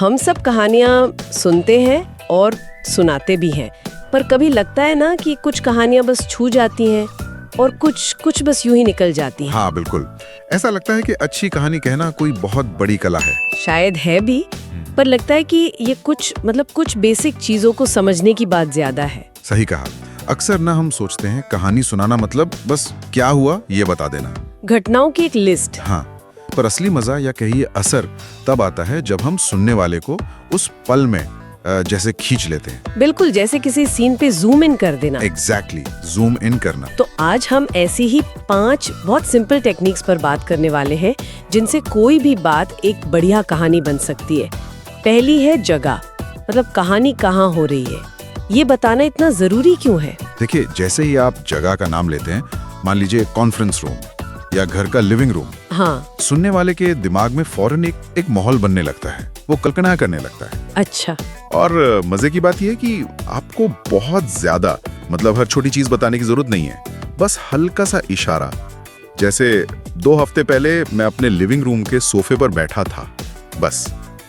हम सब कहानियाँ सुनते हैं और सुनाते भी हैं, पर कभी लगता है ना कि कुछ कहानियाँ बस छू जाती हैं और कुछ बस यूं ही निकल जाती हैं। हाँ बिल्कुल, ऐसा लगता है कि अच्छी कहानी कहना कोई बहुत बड़ी कला है। शायद है भी, पर लगता है कि ये कुछ बेसिक चीजों को समझने की बात ज्यादा है। सही कहा। अक्सर ना हम सोचते हैं कहानी सुनाना मतलब बस क्या हुआ ये बता देना, घटनाओं की एक लिस्ट। हाँ, पर असली मजा या कहिए असर तब आता है जब हम सुनने वाले को उस पल में जैसे खींच लेते हैं। बिल्कुल, जैसे किसी सीन पे जूम इन कर देना। एग्जैक्टली, जूम इन करना। तो आज हम ऐसी ही 5 बहुत सिंपल टेक्निक्स पर बात करने वाले हैं जिनसे कोई भी बात एक बढ़िया कहानी बन सकती है। पहली है जगह, मतलब कहानी कहाँ हो रही है, ये बताना इतना जरूरी क्यों है? देखिए, जैसे ही आप जगह का नाम लेते हैं, मान लीजिए कॉन्फ्रेंस रूम या घर का लिविंग रूम, हाँ, सुनने वाले के दिमाग में फौरन एक माहौल बनने लगता है, वो कल्पना करने लगता है। अच्छा। और मजे की बात यह है कि आपको बहुत ज्यादा मतलब हर छोटी चीज बताने की जरूरत नहीं है, बस हल्का सा इशारा। जैसे 2 हफ्ते पहले मैं अपने लिविंग रूम के सोफे पर बैठा था, बस।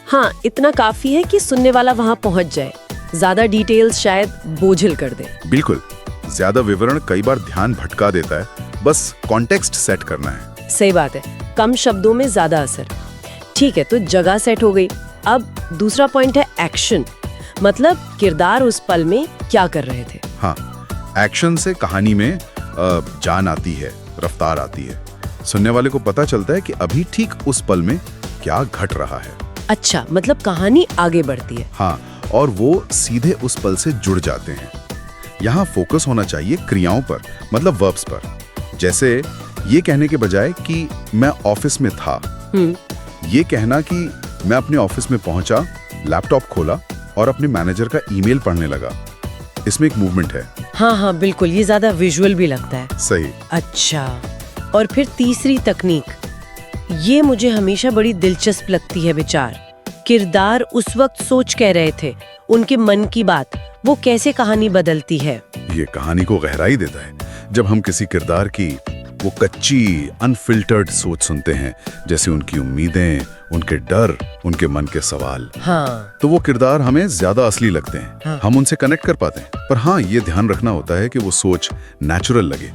हाँ, इतना काफी है कि सुनने वाला वहाँ पहुँच जाए। ज्यादा डिटेल्स शायद बोझिल कर दे। बिल्कुल, ज्यादा विवरण कई बार ध्यान भटका देता है, बस कॉन्टेक्स्ट सेट करना है। सही बात है, कम शब्दों में ज्यादा असर। ठीक है, तो जगह सेट हो गई। अब दूसरा पॉइंट है एक्शन, मतलब किरदार उस पल में क्या कर रहे थे। हाँ, एक्शन से कहानी में जान आती है, रफ्तार आती है। सुनने वाले को पता चलता है कि अभी ठीक उस पल में क्या घट रहा है। अच्छा, मतलब कहानी आगे बढ़ती है। हाँ, और वो सीधे उस पल से जुड़ जाते हैं। यहाँ फोकस होना चाहिए क्रियाओं पर, मतलब वर्ब्स पर। जैसे ये कहने के बजाय कि मैं ऑफिस में था, ये कहना कि मैं अपने ऑफिस में पहुंचा, लैपटॉप खोला और अपने मैनेजर का ईमेल पढ़ने लगा। इसमें एक मूवमेंट है। हाँ हाँ बिल्कुल, ये ज्यादा विजुअल भी लगता है। सही। अच्छा, और फिर तीसरी तकनीक, ये मुझे हमेशा बड़ी दिलचस्प लगती है विचार। किरदार उस वक्त सोच कह रहे थे, उनके मन की बात, वो कैसे कहानी बदलती है। ये कहानी को गहराई देता है जब हम किसी किरदार की वो कच्ची अनफिल्टर्ड सोच सुनते हैं, जैसे उनकी उम्मीदें, उनके डर, उनके मन के सवाल। हाँ, तो वो किरदार हमें ज्यादा असली लगते हैं। हाँ। हम उनसे कनेक्ट कर पाते हैं। पर हाँ, ये ध्यान रखना होता है कि वो सोच नेचुरल लगे,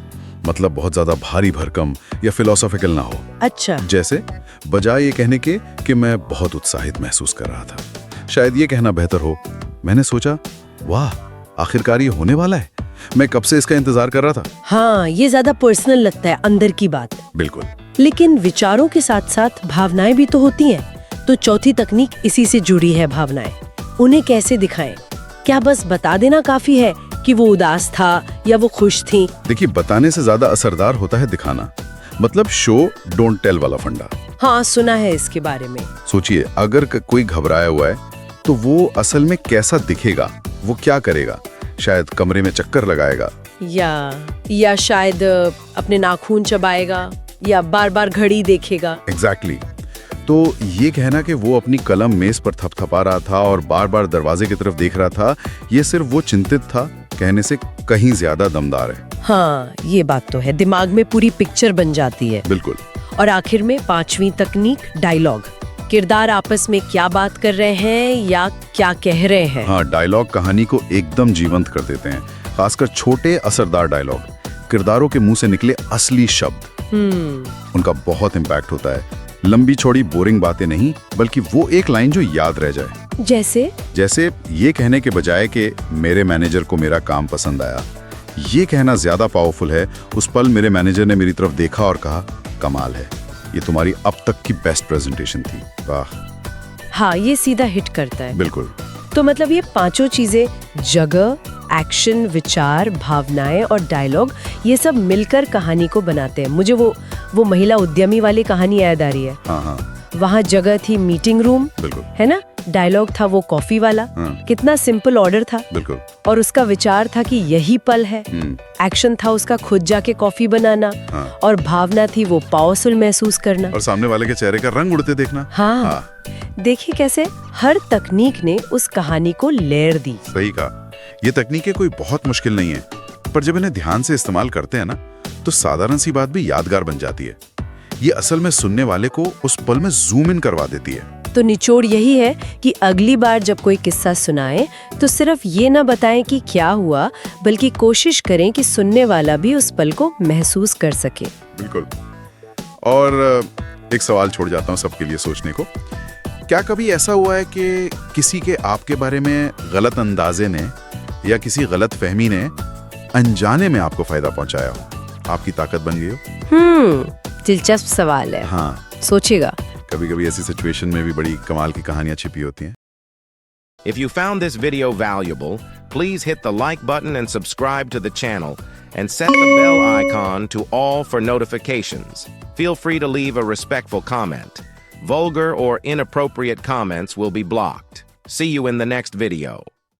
मतलब बहुत ज्यादा भारी भरकम या फिलोसॉफिकल ना हो। अच्छा। जैसे बजाय ये कहने के कि मैं बहुत उत्साहित महसूस कर रहा था, शायद ये कहना बेहतर हो, मैंने सोचा वाह, आखिरकार ये होने वाला है, मैं कब से इसका इंतजार कर रहा था। हाँ, ये ज्यादा पर्सनल लगता है, अंदर की बात। बिल्कुल। लेकिन विचारों के साथ साथ भावनाएं भी तो होती हैं। तो चौथी तकनीक इसी से जुड़ी है, भावनाएं। उन्हें कैसे दिखाएं? क्या बस बता देना काफी है कि वो उदास था या वो खुश थी? देखिए, बताने से ज्यादा असरदार होता है दिखाना, मतलब शो डोंट टेल वाला फंडा। हाँ, सुना है इसके बारे में। सोचिए, अगर कोई घबराया हुआ है तो वो असल में कैसा दिखेगा, वो क्या करेगा? शायद कमरे में चक्कर लगाएगा, या शायद अपने नाखून चबाएगा, या बार बार घड़ी देखेगा। एग्जैक्टली। तो ये कहना कि वो अपनी कलम मेज पर थपथपा रहा था और बार बार दरवाजे की तरफ देख रहा था, ये सिर्फ वो चिंतित था कहने से कहीं ज्यादा दमदार है। हाँ, ये बात तो है, दिमाग में पूरी पिक्चर बन जाती है। बिल्कुल। और आखिर में 5वीं तकनीक, डायलॉग। किरदार आपस में क्या बात कर रहे हैं या क्या कह रहे हैं। हाँ, डायलॉग कहानी को एकदम जीवंत कर देते हैं, खासकर छोटे असरदार डायलॉग। किरदारों के मुंह से निकले असली शब्द, उनका बहुत इम्पैक्ट होता है। लंबी छोड़ी बोरिंग बातें नहीं, बल्कि वो एक लाइन जो याद रह जाए। जैसे ये कहने के बजाय कि मेरे मैनेजर को मेरा काम पसंद आया, ये कहना ज्यादा पावरफुल है। उस पल मेरे मैनेजर ने मेरी तरफ देखा और कहा, कमाल है, ये तुम्हारी अब तक की बेस्ट प्रेजेंटेशन थी, वाह। हाँ, ये सीधा हिट करता है। बिल्कुल। तो मतलब ये 5 चीजें, जगह, एक्शन, विचार, भावनाएं और डायलॉग, ये सब मिलकर कहानी को बनाते हैं। मुझे वो महिला उद्यमी वाली कहानी याद आ रही है। हाँ हाँ, वहाँ जगह थी मीटिंग रूम, बिल्कुल, है ना? डायलॉग था वो कॉफी वाला। हाँ। कितना सिंपल ऑर्डर था। बिल्कुल। और उसका विचार था कि यही पल है। एक्शन था उसका खुद जाके कॉफी बनाना। हाँ। और भावना थी वो पावरफुल महसूस करना और सामने वाले के चेहरे का रंग उड़ते देखना। हाँ। देखिए कैसे हर तकनीक ने उस कहानी को लेयर दी। सही कहा। ये तकनीकें कोई बहुत मुश्किल नहीं है, पर जब इन्हें ध्यान से इस्तेमाल करते हैं ना, तो साधारण सी बात भी यादगार बन जाती है। ये असल में सुनने वाले को उस पल में जूम इन करवा देती है। तो निचोड़ यही है कि अगली बार जब कोई किस्सा सुनाए तो सिर्फ ये ना बताएं कि क्या हुआ, बल्कि कोशिश करें कि सुनने वाला भी उस पल को महसूस कर सके। बिल्कुल। और एक सवाल छोड़ जाता हूँ सबके लिए सोचने को। क्या कभी ऐसा हुआ है कि किसी के आपके बारे में गलत अंदाजे ने या किसी गलत फहमी ने अनजाने में आपको फायदा पहुंचाया हो, आपकी ताकत बन गई हो? दिलचस्प सवाल है। हाँ, सोचिएगा। कभी-कभी ऐसी सिचुएशन में भी बड़ी कमाल की कहानियां छिपी होती हैं। If you found this video valuable, please hit the like button and subscribe to the channel and set the bell icon to all for notifications. Feel free to leave a respectful comment. Vulgar or inappropriate comments will be blocked. See you in the next video.